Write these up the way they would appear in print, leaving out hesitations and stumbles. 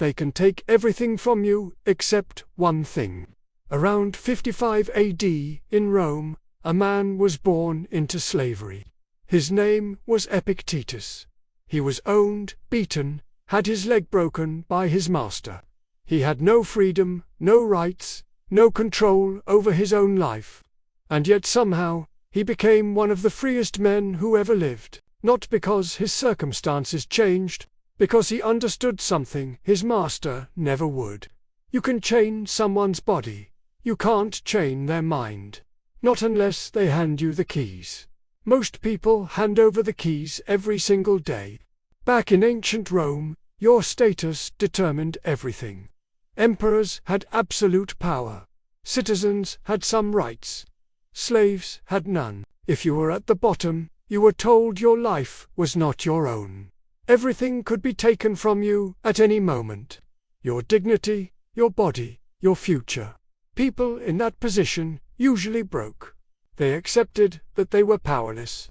they can take everything from you except one thing. Around 55 AD, in Rome, a man was born into slavery. His name was Epictetus. He was owned, beaten, had his leg broken by his master. He had no freedom, no rights, no control over his own life. And yet somehow, he became one of the freest men who ever lived, not because his circumstances changed, because he understood something his master never would. You can chain someone's body. You can't chain their mind. Not unless they hand you the keys. Most people hand over the keys every single day. Back in ancient Rome, your status determined everything. Emperors had absolute power. Citizens had some rights. Slaves had none. If you were at the bottom, you were told your life was not your own. Everything could be taken from you at any moment. Your dignity, your body, your future. People in that position usually broke. They accepted that they were powerless,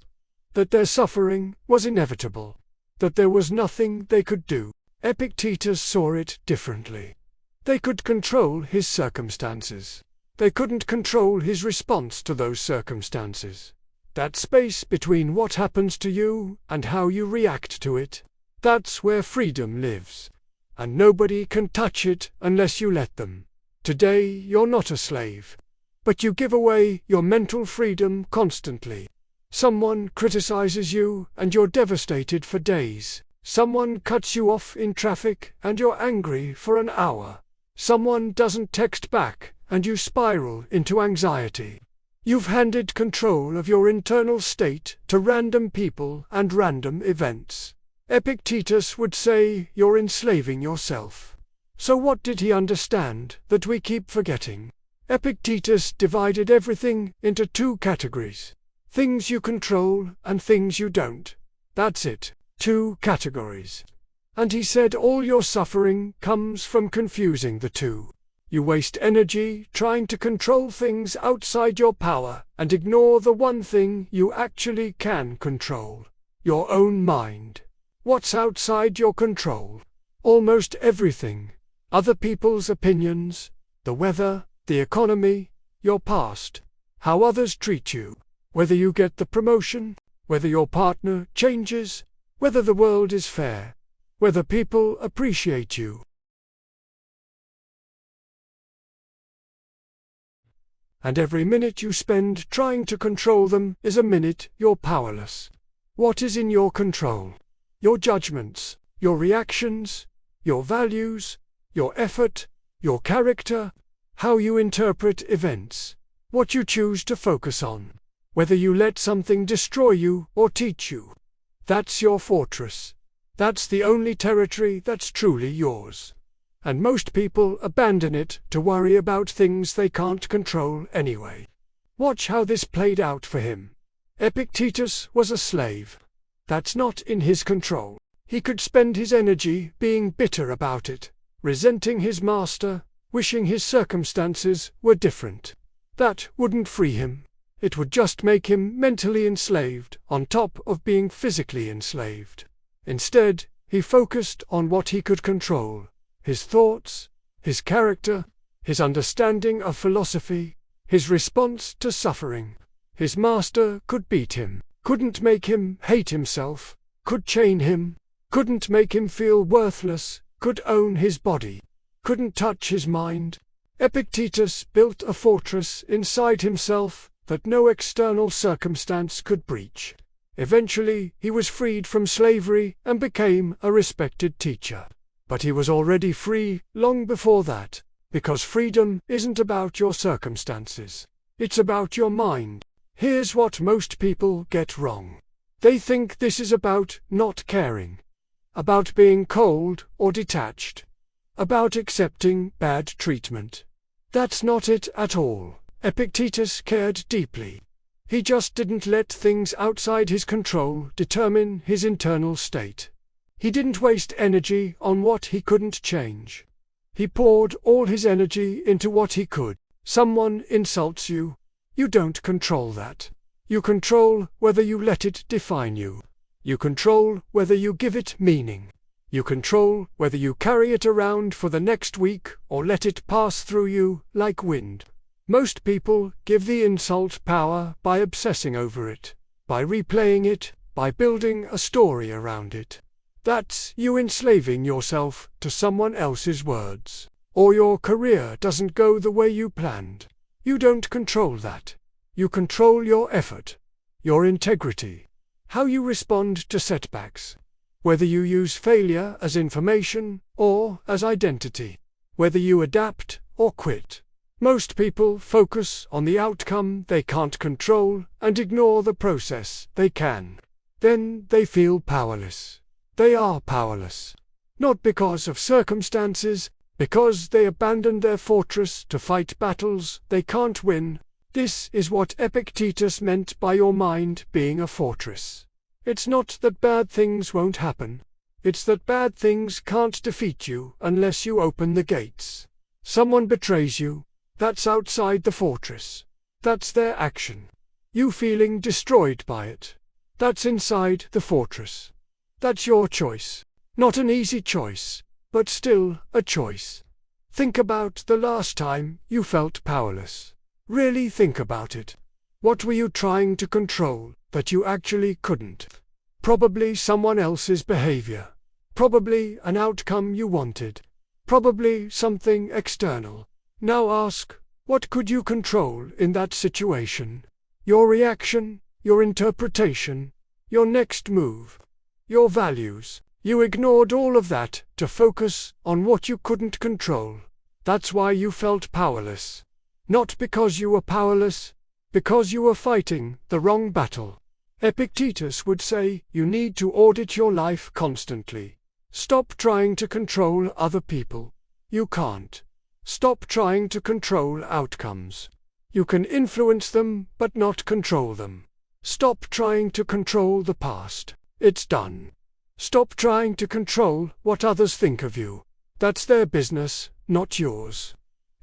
that their suffering was inevitable, that there was nothing they could do. Epictetus saw it differently. They could control his circumstances. They couldn't control his response to those circumstances. That space between what happens to you and how you react to it, that's where freedom lives. And nobody can touch it unless you let them. Today you're not a slave, but you give away your mental freedom constantly. Someone criticizes you and you're devastated for days. Someone cuts you off in traffic and you're angry for an hour. Someone doesn't text back and you spiral into anxiety. You've handed control of your internal state to random people and random events. Epictetus would say you're enslaving yourself. So what did he understand that we keep forgetting? Epictetus divided everything into two categories. Things you control and things you don't. That's it. 2 categories. And he said all your suffering comes from confusing the two. You waste energy trying to control things outside your power and ignore the one thing you actually can control. Your own mind. What's outside your control? Almost everything. Other people's opinions, the weather, the economy, your past, how others treat you, whether you get the promotion, whether your partner changes, whether the world is fair, whether people appreciate you. And every minute you spend trying to control them is a minute you're powerless. What is in your control? Your judgments, your reactions, your values, your effort, your character, how you interpret events, what you choose to focus on, whether you let something destroy you or teach you. That's your fortress. That's the only territory that's truly yours. And most people abandon it to worry about things they can't control anyway. Watch how this played out for him. Epictetus was a slave. That's not in his control. He could spend his energy being bitter about it, resenting his master, wishing his circumstances were different. That wouldn't free him. It would just make him mentally enslaved on top of being physically enslaved. Instead, he focused on what he could control. His thoughts, his character, his understanding of philosophy, his response to suffering. His master could beat him, couldn't make him hate himself, could chain him, couldn't make him feel worthless, could own his body, couldn't touch his mind. Epictetus built a fortress inside himself that no external circumstance could breach. Eventually, he was freed from slavery and became a respected teacher. But he was already free long before that, because freedom isn't about your circumstances. It's about your mind. Here's what most people get wrong. They think this is about not caring, about being cold or detached, about accepting bad treatment. That's not it at all. Epictetus cared deeply. He just didn't let things outside his control determine his internal state. He didn't waste energy on what he couldn't change. He poured all his energy into what he could. Someone insults you. You don't control that. You control whether you let it define you. You control whether you give it meaning. You control whether you carry it around for the next week or let it pass through you like wind. Most people give the insult power by obsessing over it, by replaying it, by building a story around it. That's you enslaving yourself to someone else's words. Or your career doesn't go the way you planned. You don't control that. You control your effort, your integrity, how you respond to setbacks, whether you use failure as information or as identity, whether you adapt or quit. Most people focus on the outcome they can't control and ignore the process they can. Then they feel powerless. They are powerless. Not because of circumstances, because they abandoned their fortress to fight battles they can't win. This is what Epictetus meant by your mind being a fortress. It's not that bad things won't happen. It's that bad things can't defeat you unless you open the gates. Someone betrays you. That's outside the fortress. That's their action. You feeling destroyed by it. That's inside the fortress. That's your choice. Not an easy choice, but still a choice. Think about the last time you felt powerless. Really think about it. What were you trying to control that you actually couldn't? Probably someone else's behavior. Probably an outcome you wanted. Probably something external. Now ask, what could you control in that situation? Your reaction, your interpretation, your next move, your values. You ignored all of that to focus on what you couldn't control. That's why you felt powerless. Not because you were powerless, because you were fighting the wrong battle. Epictetus would say you need to audit your life constantly. Stop trying to control other people. You can't. Stop trying to control outcomes. You can influence them, but not control them. Stop trying to control the past. It's done. Stop trying to control what others think of you. That's their business, not yours.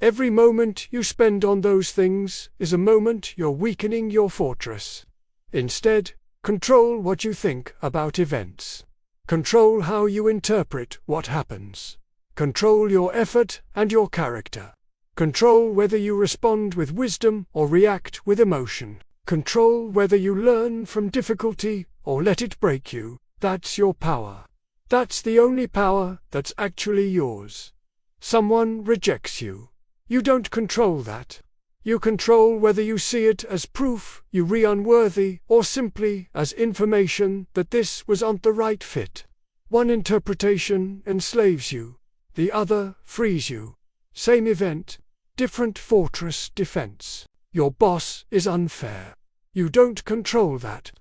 Every moment you spend on those things is a moment you're weakening your fortress. Instead, control what you think about events. Control how you interpret what happens. Control your effort and your character. Control whether you respond with wisdom or react with emotion. Control whether you learn from difficulty or let it break you. That's your power. That's the only power that's actually yours. Someone rejects you. You don't control that. You control whether you see it as proof you're unworthy or simply as information that this wasn't the right fit. One interpretation enslaves you. The other frees you. Same event, different fortress defense. Your boss is unfair. You don't control that.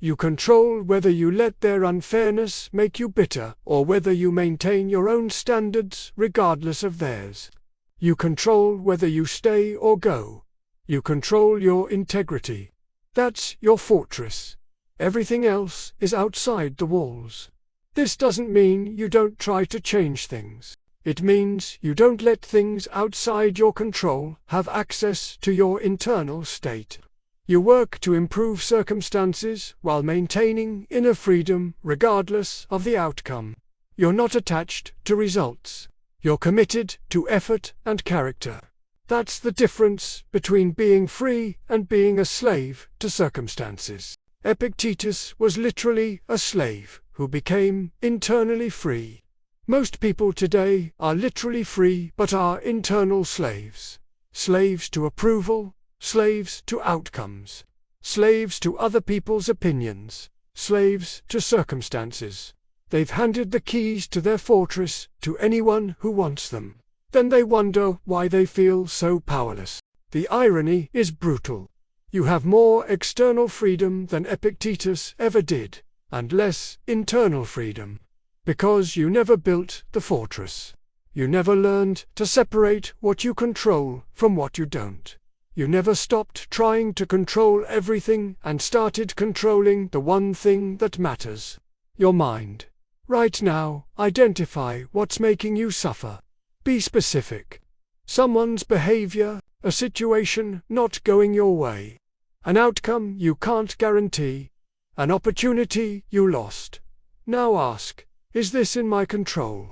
You control whether you let their unfairness make you bitter or whether you maintain your own standards regardless of theirs. You control whether you stay or go. You control your integrity. That's your fortress. Everything else is outside the walls. This doesn't mean you don't try to change things. It means you don't let things outside your control have access to your internal state. You work to improve circumstances while maintaining inner freedom regardless of the outcome. You're not attached to results. You're committed to effort and character. That's the difference between being free and being a slave to circumstances. Epictetus was literally a slave who became internally free. Most people today are literally free but are internal slaves. Slaves to approval, slaves to outcomes, slaves to other people's opinions, slaves to circumstances. They've handed the keys to their fortress to anyone who wants them. Then they wonder why they feel so powerless. The irony is brutal. You have more external freedom than Epictetus ever did, and less internal freedom. Because you never built the fortress. You never learned to separate what you control from what you don't. You never stopped trying to control everything and started controlling the one thing that matters. Your mind. Right now, identify what's making you suffer. Be specific. Someone's behavior, a situation not going your way, an outcome you can't guarantee, an opportunity you lost. Now ask, Is this in my control?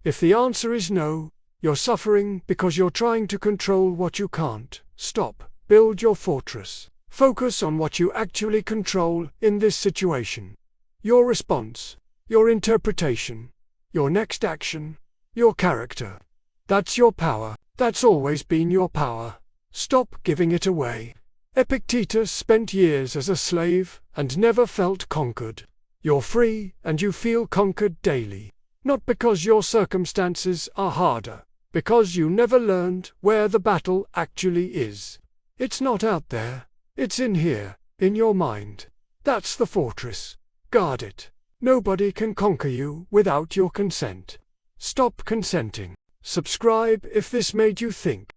If the answer is no, you're suffering because you're trying to control what you can't. Stop, build your fortress. Focus on what you actually control in this situation. Your response, your interpretation, your next action, your character. That's your power. That's always been your power. Stop giving it away. Epictetus spent years as a slave and never felt conquered. You're free and you feel conquered daily. Not because your circumstances are harder, because you never learned where the battle actually is. It's not out there. It's in here, in your mind. That's the fortress. Guard it. Nobody can conquer you without your consent. Stop consenting. Subscribe if this made you think.